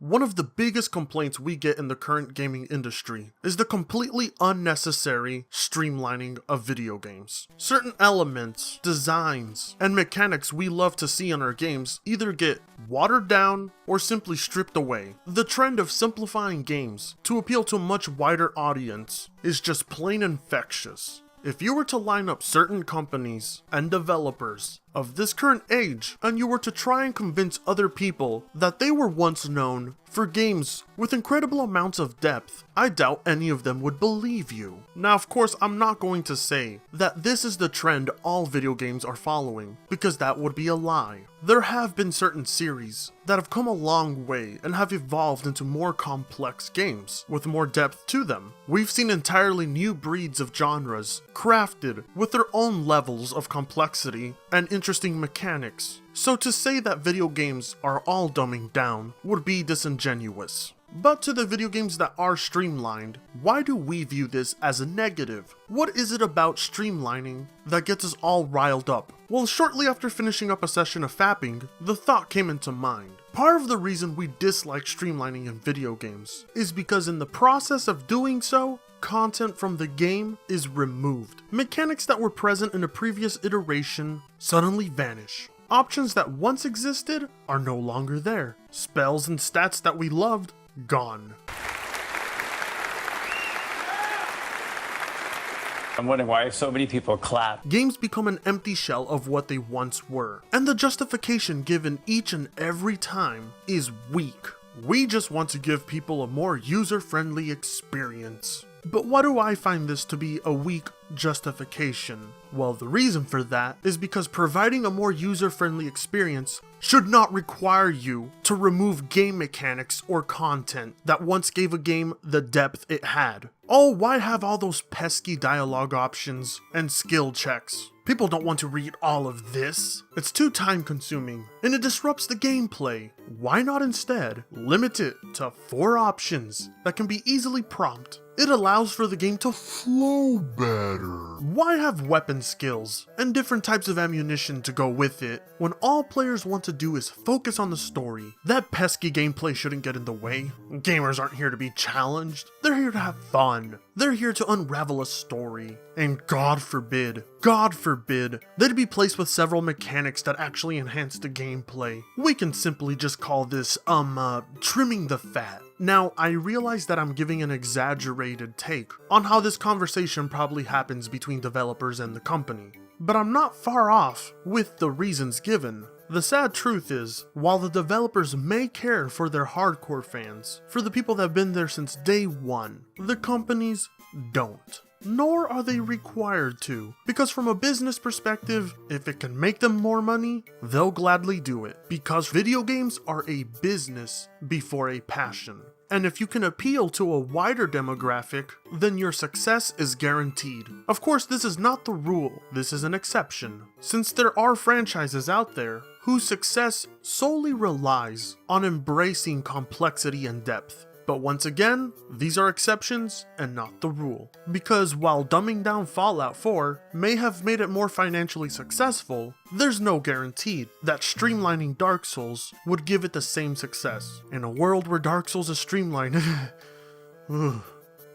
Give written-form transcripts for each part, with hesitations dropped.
One of the biggest complaints we get in the current gaming industry is the completely unnecessary streamlining of video games. Certain elements, designs, and mechanics we love to see in our games either get watered down or simply stripped away. The trend of simplifying games to appeal to a much wider audience is just plain infectious. If you were to line up certain companies and developers of this current age, and you were to try and convince other people that they were once known for games with incredible amounts of depth, I doubt any of them would believe you. Now, of course, I'm not going to say that this is the trend all video games are following, because that would be a lie. There have been certain series that have come a long way and have evolved into more complex games with more depth to them. We've seen entirely new breeds of genres crafted with their own levels of complexity and interesting mechanics. So to say that video games are all dumbing down would be disingenuous. But to the video games that are streamlined, why do we view this as a negative? What is it about streamlining that gets us all riled up? Well, shortly after finishing up a session of fapping, the thought came into mind. Part of the reason we dislike streamlining in video games is because in the process of doing so, content from the game is removed. Mechanics that were present in a previous iteration suddenly vanish. Options that once existed are no longer there. Spells and stats that we loved, gone. I'm wondering why so many people clap. Games become an empty shell of what they once were, and the justification given each and every time is weak. We just want to give people a more user-friendly experience. But why do I find this to be a weak justification? Well, the reason for that is because providing a more user-friendly experience should not require you to remove game mechanics or content that once gave a game the depth it had. Oh, why have all those pesky dialogue options and skill checks? People don't want to read all of this. It's too time consuming and it disrupts the gameplay. Why not instead limit it to 4 options that can be easily prompted? It allows for the game to flow better. Why have weapon skills and different types of ammunition to go with it when all players want to do is focus on the story? That pesky gameplay shouldn't get in the way. Gamers aren't here to be challenged. They're here to have fun. They're here to unravel a story. And God forbid they'd be placed with several mechanics that actually enhance the gameplay. We can simply just call this, trimming the fat. Now, I realize that I'm giving an exaggerated take on how this conversation probably happens between developers and the company, but I'm not far off with the reasons given. The sad truth is, while the developers may care for their hardcore fans, for the people that have been there since day one, the companies don't. Nor are they required to, because from a business perspective, if it can make them more money, they'll gladly do it, because video games are a business before a passion. And if you can appeal to a wider demographic, then your success is guaranteed. Of course, this is not the rule, this is an exception, since there are franchises out there whose success solely relies on embracing complexity and depth. But once again, these are exceptions and not the rule. Because while dumbing down Fallout 4 may have made it more financially successful, there's no guarantee that streamlining Dark Souls would give it the same success. In a world where Dark Souls is streamlined,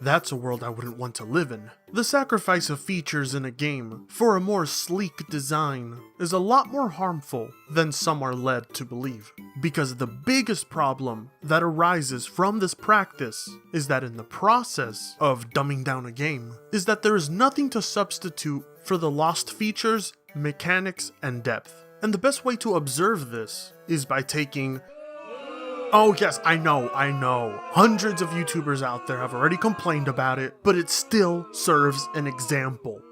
that's a world I wouldn't want to live in. The sacrifice of features in a game for a more sleek design is a lot more harmful than some are led to believe. Because the biggest problem that arises from this practice is that in the process of dumbing down a game, is that there is nothing to substitute for the lost features, mechanics, and depth. And the best way to observe this is by taking... Oh yes, I know. Hundreds of YouTubers out there have already complained about it, but it still serves an example.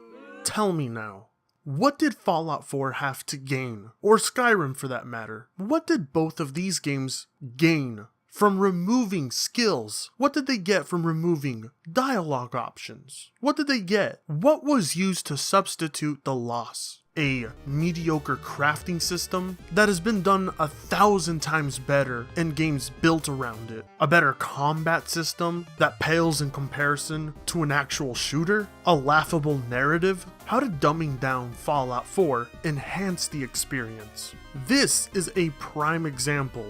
Tell me now, what did Fallout 4 have to gain? Or Skyrim for that matter? What did both of these games gain from removing skills? What did they get from removing dialogue options? What did they get? What was used to substitute the loss? A mediocre crafting system that has been done 1,000 times better in games built around it. A better combat system that pales in comparison to an actual shooter. A laughable narrative. How did dumbing down Fallout 4 enhance the experience? This is a prime example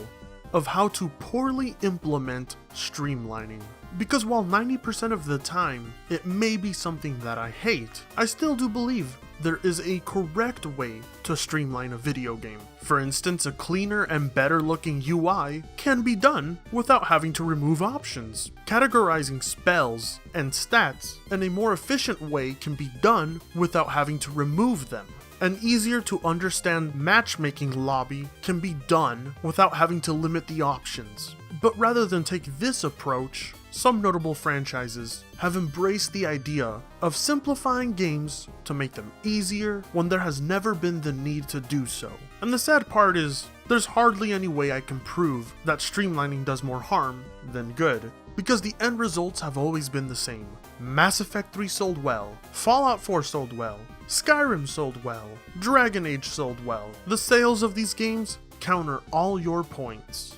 of how to poorly implement streamlining. Because while 90% of the time it may be something that I hate, I still do believe there is a correct way to streamline a video game. For instance, a cleaner and better looking UI can be done without having to remove options. Categorizing spells and stats in a more efficient way can be done without having to remove them. An easier to understand matchmaking lobby can be done without having to limit the options. But rather than take this approach, some notable franchises have embraced the idea of simplifying games to make them easier when there has never been the need to do so. And the sad part is, there's hardly any way I can prove that streamlining does more harm than good, because the end results have always been the same. Mass Effect 3 sold well, Fallout 4 sold well, Skyrim sold well, Dragon Age sold well. The sales of these games counter all your points.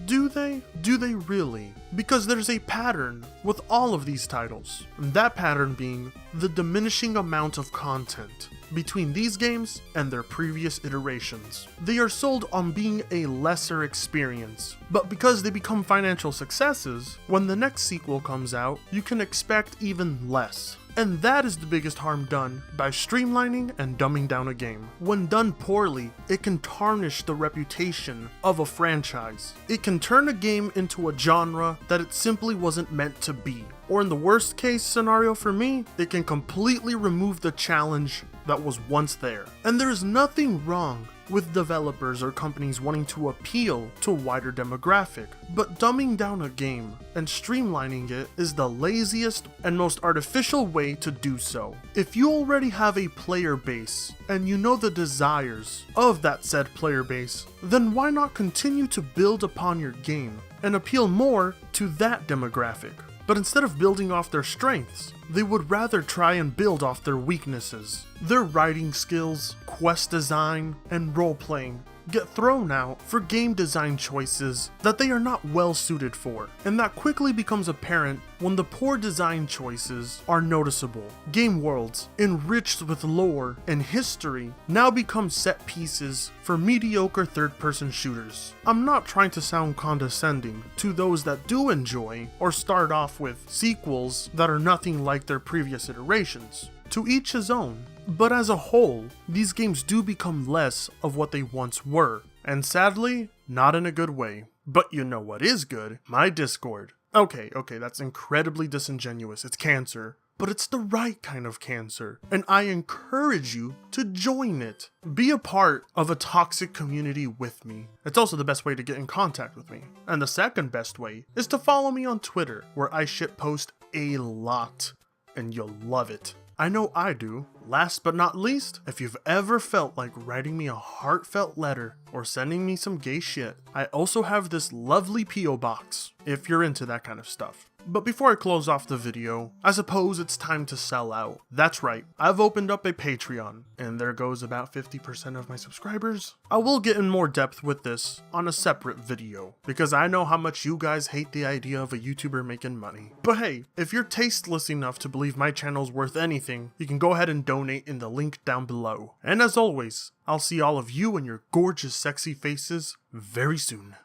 Do they? Do they really? Because there's a pattern with all of these titles, and that pattern being the diminishing amount of content between these games and their previous iterations. They are sold on being a lesser experience, but because they become financial successes, when the next sequel comes out, you can expect even less. And that is the biggest harm done by streamlining and dumbing down a game. When done poorly, it can tarnish the reputation of a franchise. It can turn a game into a genre that it simply wasn't meant to be. Or in the worst case scenario for me, it can completely remove the challenge that was once there. And there is nothing wrong with developers or companies wanting to appeal to a wider demographic, but dumbing down a game and streamlining it is the laziest and most artificial way to do so. If you already have a player base and you know the desires of that said player base, then why not continue to build upon your game and appeal more to that demographic? But instead of building off their strengths, they would rather try and build off their weaknesses. Their writing skills, quest design, and role-playing get thrown out for game design choices that they are not well suited for, and that quickly becomes apparent when the poor design choices are noticeable. Game worlds, enriched with lore and history, now become set pieces for mediocre third-person shooters. I'm not trying to sound condescending to those that do enjoy or start off with sequels that are nothing like their previous iterations. To each his own. But as a whole, these games do become less of what they once were, and sadly, not in a good way. But you know what is good? My Discord. Okay, that's incredibly disingenuous, it's cancer, but it's the right kind of cancer, and I encourage you to join it. Be a part of a toxic community with me. It's also the best way to get in contact with me. And the second best way is to follow me on Twitter, where I shitpost a lot, and you'll love it. I know I do. Last but not least, if you've ever felt like writing me a heartfelt letter or sending me some gay shit, I also have this lovely P.O. box, if you're into that kind of stuff. But before I close off the video, I suppose it's time to sell out. That's right, I've opened up a Patreon, and there goes about 50% of my subscribers. I will get in more depth with this on a separate video, because I know how much you guys hate the idea of a YouTuber making money. But hey, if you're tasteless enough to believe my channel's worth anything, you can go ahead and donate in the link down below. And as always, I'll see all of you and your gorgeous sexy faces very soon.